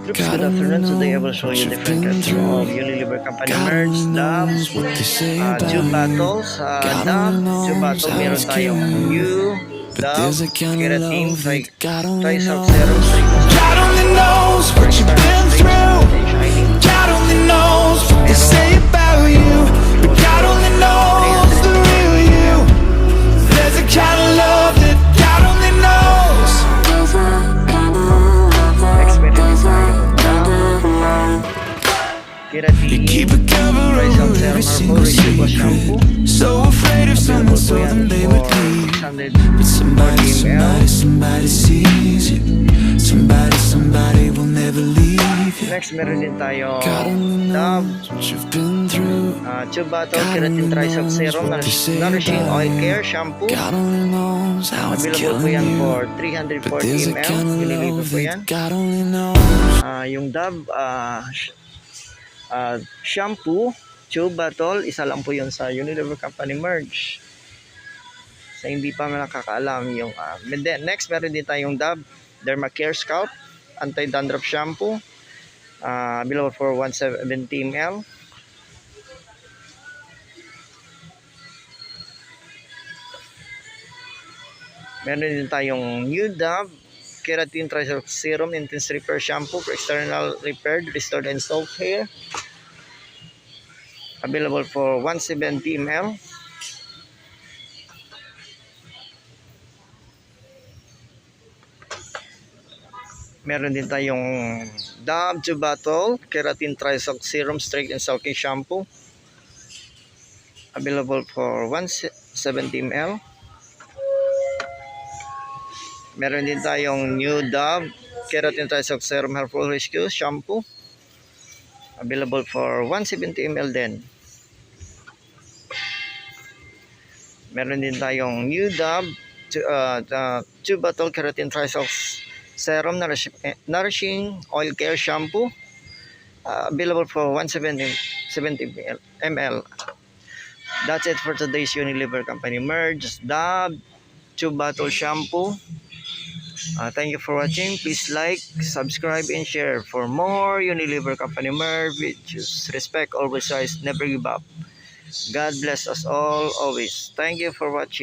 Groups, good afternoon. Today I will show you different kinds of Unilever Company merch, Dove, Tube Battles. Dove, Tube Battle, meron tayong new Dove, Keratin, Tri-Self Serum, God only knows what you've been through. God only knows what they say about you. But God only knows the real you. There's a kind of love that God only knows. You keep a cover over every single secret. So afraid if someone saw them they would leave. But somebody sees you. Somebody will never leave you. Next, meron din tayo God only Dove, knows what you've been through. Tube Battle, Keratin Tri-Self Serum, Nourishing Oil Care Shampoo. God only knows how it's Available po killing yan you. for But 340 there's a ml. kind of Unilever love po yan. that God only knows. Yung Dove shampoo, Tube Battle, isa lang po yun sa Unilever Company merch. Sa hindi pa nakakaalam yung next, meron din tayong Dove Dermacare Scalp Anti-Dandruff Shampoo, available for 170 ml. Meron din tayong new Dove Keratin Tri-Self Serum Intense Repair Shampoo for external repaired, restored and soft hair, available for 170 ml. Meron din tayong Dove Tube Battle Keratin Tri-Self Serum Straight and Silky Shampoo, available for 170 ml. Meron din tayong new Dove Keratin Tri-Self Serum Hair Fall Rescue Shampoo, available for 170 ml din. Meron din tayong new Dove Tube Battle Keratin Tri-Self Serum Nourishing Oil Care Shampoo, available for 170 ml. That's it for today's Unilever Company merch, Dove Tube Battle Shampoo. Thank you for watching. Please like, subscribe, and share for more Unilever Company merch. Just respect, always rise, never give up. God bless us all always. Thank you for watching.